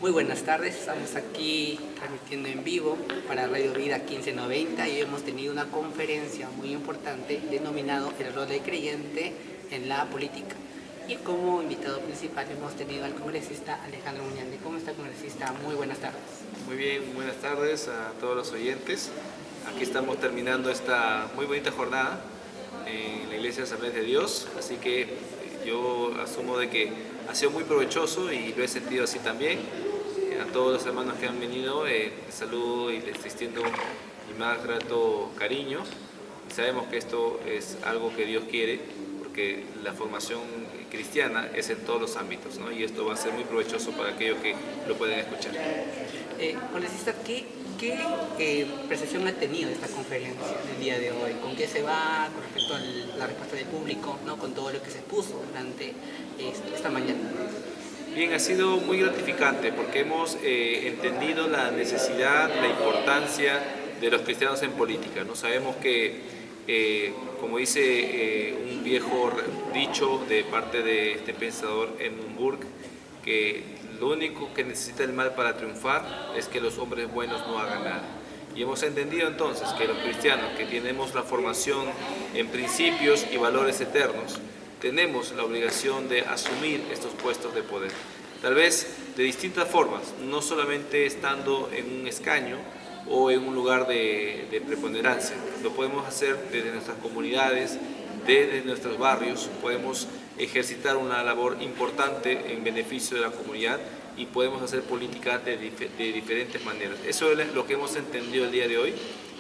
Muy buenas tardes, estamos aquí transmitiendo en vivo para Radio Vida 1590 y hemos tenido una conferencia muy importante denominado El rol del creyente en la política. Y como invitado principal hemos tenido al congresista Alejandro Muñante. ¿Cómo está, congresista? Muy buenas tardes. Muy bien, buenas tardes a todos los oyentes. Aquí estamos terminando esta muy bonita jornada en la Iglesia Asamblea de Dios, así que yo asumo de que ha sido muy provechoso y lo he sentido así también. A todos los hermanos que han venido, les saludo y les extiendo mi más grato cariño. Sabemos que esto es algo que Dios quiere, porque la formación cristiana es en todos los ámbitos, ¿no? Y esto va a ser muy provechoso para aquellos que lo pueden escuchar. Congresista, ¿qué percepción ha tenido esta conferencia del día de hoy? ¿Con qué se va con respecto a la respuesta del público, ¿no? Con todo lo que se expuso durante esta mañana? Bien, ha sido muy gratificante porque hemos entendido la necesidad, la importancia de los cristianos en política, ¿no? Sabemos que, como dice un viejo dicho de parte de este pensador Edmund Burke, que lo único que necesita el mal para triunfar es que los hombres buenos no hagan nada. Y hemos entendido entonces que los cristianos que tenemos la formación en principios y valores eternos, tenemos la obligación de asumir estos puestos de poder. Tal vez de distintas formas, no solamente estando en un escaño o en un lugar de preponderancia. Lo podemos hacer desde nuestras comunidades, desde nuestros barrios, podemos ejercitar una labor importante en beneficio de la comunidad y podemos hacer política de diferentes maneras. Eso es lo que hemos entendido el día de hoy,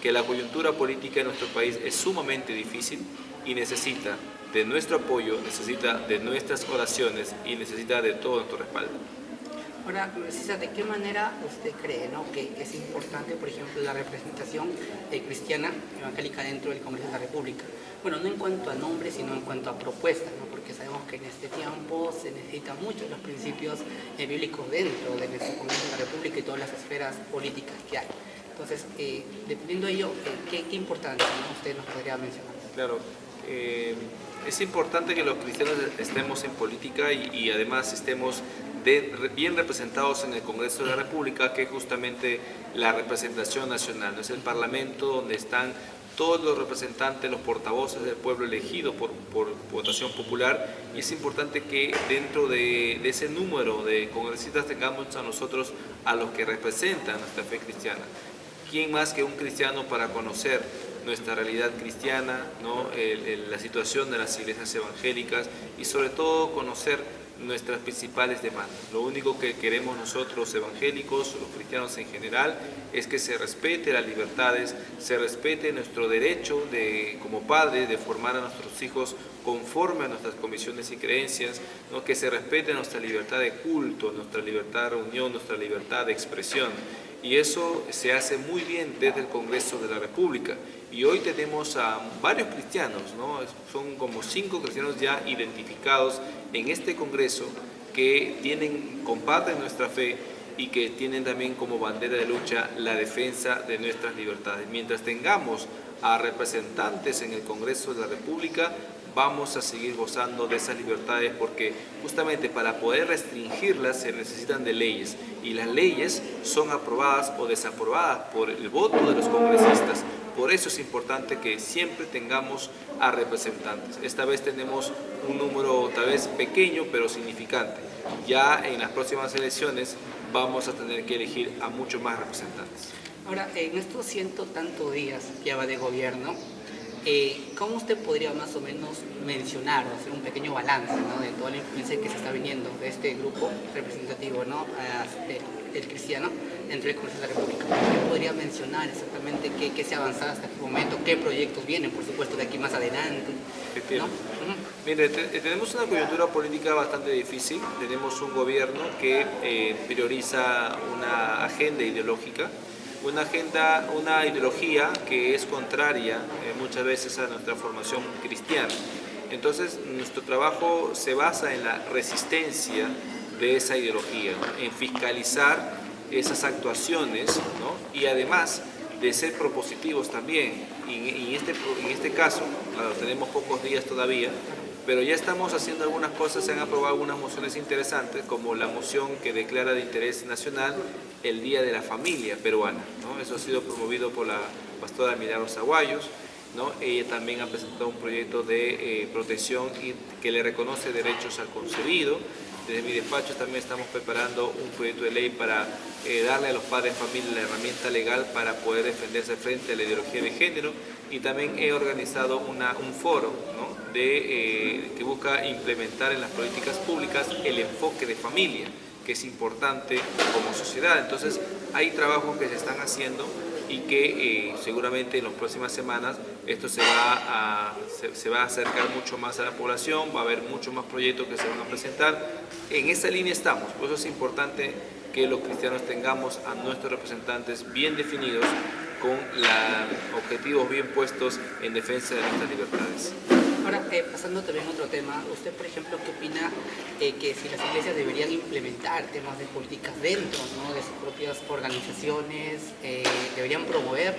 que la coyuntura política en nuestro país es sumamente difícil y necesita de nuestro apoyo, necesita de nuestras oraciones y necesita de todo nuestro respaldo. Ahora, congresista, ¿de qué manera usted cree, ¿no?, que es importante, por ejemplo, la representación cristiana evangélica dentro del Congreso de la República? Bueno, no en cuanto a nombre, sino en cuanto a propuestas, ¿no? Porque sabemos que en este tiempo se necesitan mucho los principios bíblicos dentro de nuestro Congreso de la República y todas las esferas políticas que hay. Entonces, dependiendo de ello, ¿qué importancia, ¿no?, usted nos podría mencionar? Claro. Es importante que los cristianos estemos en política y además estemos bien representados en el Congreso de la República, que es justamente la representación nacional, ¿no? Es el Parlamento donde están todos los representantes, los portavoces del pueblo elegido por votación popular, y es importante que dentro de ese número de congresistas tengamos a nosotros a los que representan nuestra fe cristiana. ¿Quién más que un cristiano para conocer nuestra realidad cristiana, ¿no? La situación de las iglesias evangélicas y sobre todo conocer nuestras principales demandas? Lo único que queremos nosotros evangélicos, los cristianos en general, es que se respete las libertades, se respete nuestro derecho como padres de formar a nuestros hijos conforme a nuestras convicciones y creencias, ¿no? Que se respete nuestra libertad de culto, nuestra libertad de reunión, nuestra libertad de expresión. Y eso se hace muy bien desde el Congreso de la República. Y hoy tenemos a varios cristianos, ¿no? Son como 5 cristianos ya identificados en este Congreso que comparten nuestra fe y que tienen también como bandera de lucha la defensa de nuestras libertades. Mientras tengamos a representantes en el Congreso de la República, vamos a seguir gozando de esas libertades, porque justamente para poder restringirlas se necesitan de leyes, y las leyes son aprobadas o desaprobadas por el voto de los congresistas. Por eso es importante que siempre tengamos a representantes. Esta vez tenemos un número tal vez pequeño pero significante. Ya en las próximas elecciones vamos a tener que elegir a muchos más representantes. Ahora, en estos 100 tantos días que va de gobierno, ¿cómo usted podría más o menos mencionar o hacer un pequeño balance, ¿no?, de toda la influencia que se está viniendo de este grupo representativo, ¿no?, del cristiano dentro del Congreso de la República? ¿Qué podría mencionar exactamente qué se ha avanzado hasta este momento? ¿Qué proyectos vienen, por supuesto, de aquí más adelante, ¿no? Mire, tenemos una coyuntura política bastante difícil. Tenemos un gobierno que prioriza una agenda ideológica, una ideología que es contraria muchas veces a nuestra formación cristiana. Entonces, nuestro trabajo se basa en la resistencia de esa ideología, ¿no?, en fiscalizar esas actuaciones, ¿no?, y además de ser propositivos también. Y en este caso, claro, tenemos pocos días todavía, pero ya estamos haciendo algunas cosas, se han aprobado algunas mociones interesantes, como la moción que declara de interés nacional el Día de la Familia Peruana, ¿no? Eso ha sido promovido por la pastora Milagros Aguayos, ¿no? Ella también ha presentado un proyecto de protección y que le reconoce derechos al concebido. Desde mi despacho también estamos preparando un proyecto de ley para darle a los padres de familia la herramienta legal para poder defenderse frente a la ideología de género, y también he organizado un foro, ¿no? Que busca implementar en las políticas públicas el enfoque de familia, que es importante como sociedad. Entonces hay trabajos que se están haciendo y que seguramente en las próximas semanas esto se va a acercar mucho más a la población, va a haber muchos más proyectos que se van a presentar. En esa línea estamos, por eso es importante que los cristianos tengamos a nuestros representantes bien definidos, con objetivos bien puestos en defensa de nuestras libertades. Ahora, pasando también a otro tema, usted, por ejemplo, ¿qué opina que si las iglesias deberían implementar temas de políticas dentro, ¿no?, de sus propias organizaciones, deberían promover,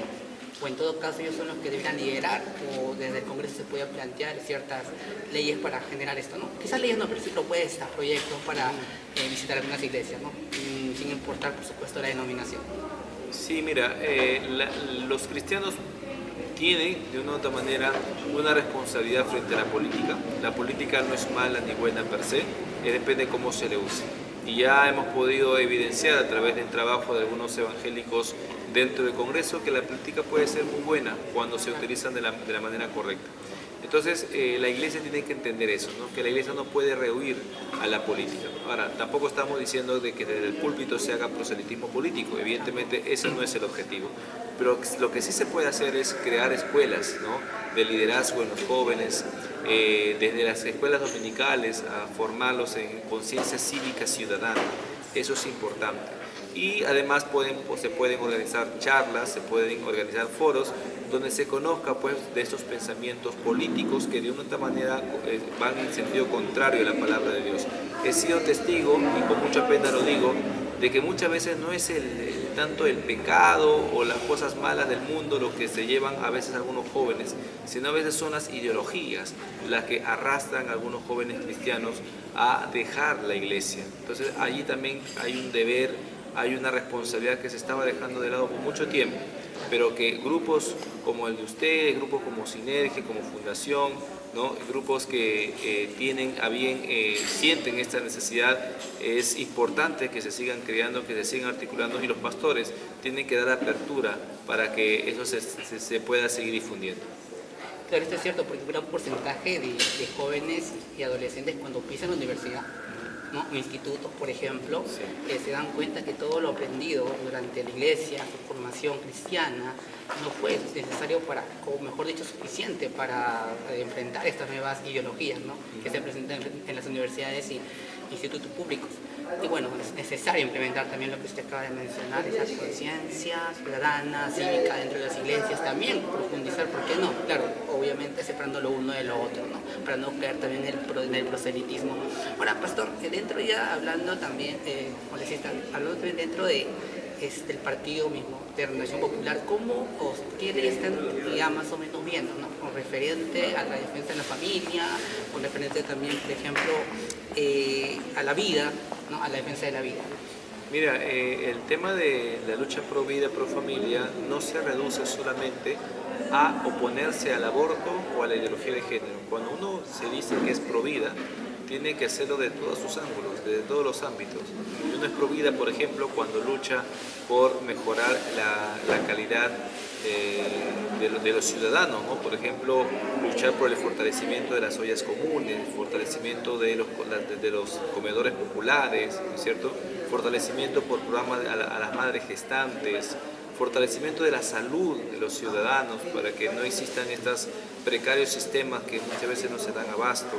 o en todo caso ellos son los que deberían liderar, o desde el Congreso se puede plantear ciertas leyes para generar esto, ¿no? Quizás leyes no, pero sí propuestas, proyectos para visitar algunas iglesias, ¿no? Sin importar, por supuesto, la denominación. Sí, mira, los cristianos tienen de una u otra manera una responsabilidad frente a la política. La política no es mala ni buena per se, depende de cómo se le use. Y ya hemos podido evidenciar a través del trabajo de algunos evangélicos dentro del Congreso que la política puede ser muy buena cuando se utilizan de la manera correcta. Entonces, la iglesia tiene que entender eso, ¿no? Que la iglesia no puede rehuir a la política. Ahora, tampoco estamos diciendo de que desde el púlpito se haga proselitismo político, evidentemente ese no es el objetivo. Pero lo que sí se puede hacer es crear escuelas, ¿no?, de liderazgo en los jóvenes, desde las escuelas dominicales a formarlos en conciencia cívica ciudadana. Eso es importante. Y además se pueden organizar charlas, se pueden organizar foros donde se conozca, pues, de estos pensamientos políticos que de una u otra manera van en sentido contrario a la palabra de Dios. He sido testigo, y con mucha pena lo digo, de que muchas veces no es tanto el pecado o las cosas malas del mundo lo que se llevan a veces a algunos jóvenes, sino a veces son las ideologías las que arrastran a algunos jóvenes cristianos a dejar la iglesia. Entonces allí también hay un deber, hay una responsabilidad que se estaba dejando de lado por mucho tiempo, pero que grupos como el de usted, grupos como Sinergia, como Fundación, ¿no?, grupos que tienen a bien, sienten esta necesidad, es importante que se sigan creando, que se sigan articulando, y los pastores tienen que dar apertura para que eso se pueda seguir difundiendo. Claro, esto es cierto, porque un gran porcentaje de jóvenes y adolescentes cuando pisan la universidad, ¿no?, o institutos, por ejemplo, sí, se dan cuenta que todo lo aprendido durante la iglesia, su formación cristiana, no fue necesario para, o mejor dicho, suficiente para enfrentar estas nuevas ideologías, ¿no?, que se presentan en las universidades y institutos públicos. Y bueno, es necesario implementar también lo que usted acaba de mencionar, esa conciencia ciudadana, cívica dentro de las iglesias, también profundizar, ¿por qué no? Claro, obviamente separando lo uno de lo otro, ¿no?, para no caer también en el proselitismo. Ahora, pastor, dentro ya hablando también, como les decía, hablando también dentro de del partido mismo, de Renovación Popular, ¿cómo ustedes están ya más o menos viendo, ¿no?, con referente a la defensa de la familia, con referente también, por ejemplo, a la vida, ¿no?, a la defensa de la vida? Mira, el tema de la lucha pro vida, pro familia, no se reduce solamente a oponerse al aborto o a la ideología de género. Cuando uno se dice que es pro vida, tiene que hacerlo de todos sus ángulos, de todos los ámbitos. Y uno es pro vida, por ejemplo, cuando lucha por mejorar la calidad de los ciudadanos, ¿no? Por ejemplo, luchar por el fortalecimiento de las ollas comunes, el fortalecimiento de los comedores populares, ¿no es cierto?, fortalecimiento por programas a las madres gestantes, fortalecimiento de la salud de los ciudadanos para que no existan estos precarios sistemas que muchas veces no se dan abasto,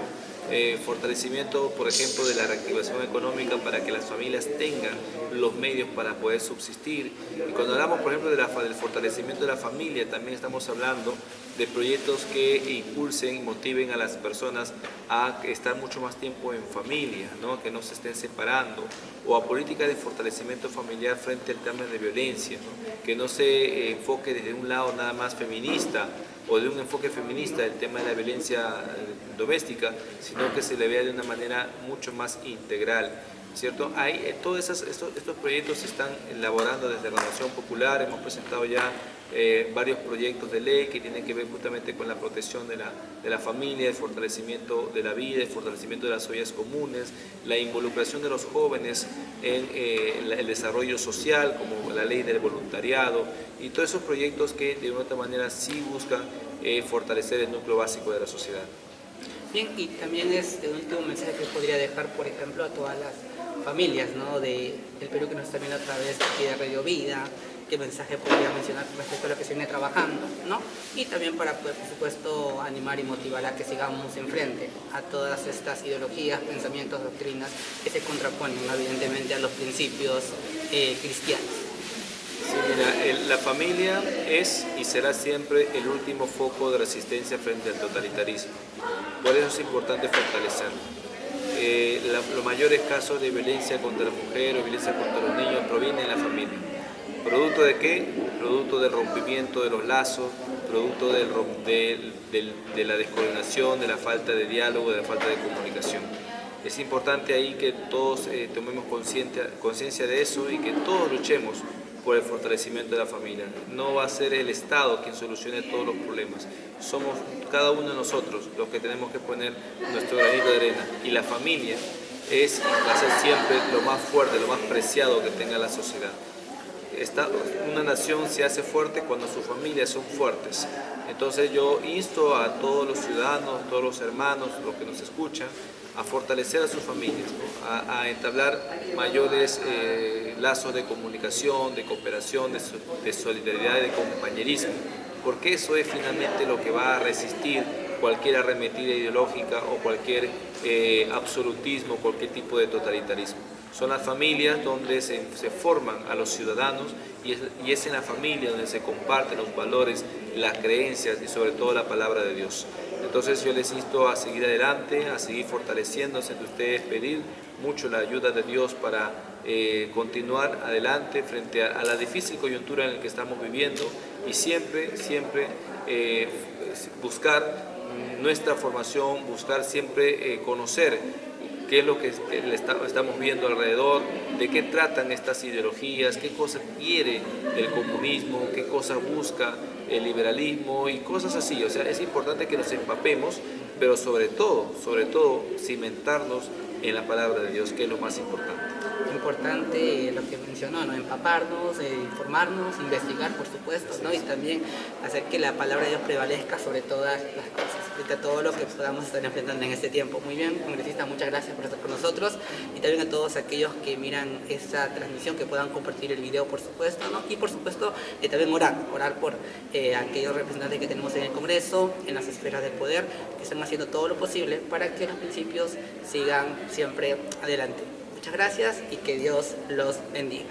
fortalecimiento, por ejemplo, de la reactivación económica para que las familias tengan los medios para poder subsistir. Y cuando hablamos, por ejemplo, del fortalecimiento de la familia, también estamos hablando de proyectos que impulsen y motiven a las personas a estar mucho más tiempo en familia, ¿no?, que no se estén separando, o a políticas de fortalecimiento familiar frente al tema de violencia, ¿no?, que no se enfoque desde un lado nada más feminista, o de un enfoque feminista del tema de la violencia doméstica, sino que se le vea de una manera mucho más integral, ¿cierto? Todos estos proyectos se están elaborando desde Renovación Popular. Hemos presentado ya varios proyectos de ley que tienen que ver justamente con la protección de la familia, el fortalecimiento de la vida, el fortalecimiento de las ollas comunes, la involucración de los jóvenes en el desarrollo social, como la ley del voluntariado, y todos esos proyectos que de una u otra manera sí buscan fortalecer el núcleo básico de la sociedad. Bien, y también un último mensaje que podría dejar, por ejemplo, a todas las familias, ¿no?, del Perú que nos está viendo a través de aquí de Radio Vida. ¿Qué mensaje podría mencionar respecto a lo que se viene trabajando, ¿no? Y también para poder, por supuesto, animar y motivar a que sigamos enfrente a todas estas ideologías, pensamientos, doctrinas que se contraponen, ¿no?, evidentemente a los principios cristianos. Sí, mira, la familia es y será siempre el último foco de resistencia frente al totalitarismo. Por eso es importante fortalecerlo. Los mayores casos de violencia contra la mujer o violencia contra los niños provienen de la familia. ¿Producto de qué? Producto del rompimiento de los lazos, producto de la descoordinación, de la falta de diálogo, de la falta de comunicación. Es importante ahí que todos tomemos conciencia de eso y que todos luchemos por el fortalecimiento de la familia. No va a ser el Estado quien solucione todos los problemas. Somos cada uno de nosotros los que tenemos que poner nuestro granito de arena. Y la familia va a ser siempre lo más fuerte, lo más preciado que tenga la sociedad. Una nación se hace fuerte cuando sus familias son fuertes. Entonces yo insto a todos los ciudadanos, todos los hermanos, los que nos escuchan, a fortalecer a sus familias, ¿no?, a entablar mayores lazos de comunicación, de cooperación, de solidaridad, de compañerismo, porque eso es finalmente lo que va a resistir cualquier arremetida ideológica o cualquier absolutismo, cualquier tipo de totalitarismo. Son las familias donde se forman a los ciudadanos y es en la familia donde se comparten los valores, las creencias y sobre todo la palabra de Dios. Entonces yo les insto a seguir adelante, a seguir fortaleciéndose entre ustedes, pedir mucho la ayuda de Dios para continuar adelante frente a la difícil coyuntura en la que estamos viviendo y siempre buscar nuestra formación, buscar siempre conocer qué es lo que estamos viendo alrededor, de qué tratan estas ideologías, qué cosa quiere el comunismo, qué cosa busca el liberalismo y cosas así. O sea, es importante que nos empapemos, pero sobre todo, cimentarnos en la palabra de Dios, que es lo más importante. Importante lo que mencionó, ¿no?, empaparnos, informarnos, investigar, por supuesto, ¿no?, y también hacer que la palabra de Dios prevalezca sobre todas las cosas, frente a todo lo que podamos estar enfrentando en este tiempo. Muy bien, congresista, muchas gracias por estar con nosotros, y también a todos aquellos que miran esta transmisión, que puedan compartir el video, por supuesto, ¿no?, y por supuesto también orar por aquellos representantes que tenemos en el Congreso, en las esferas del poder, que están haciendo todo lo posible para que los principios sigan siempre adelante. Muchas gracias y que Dios los bendiga.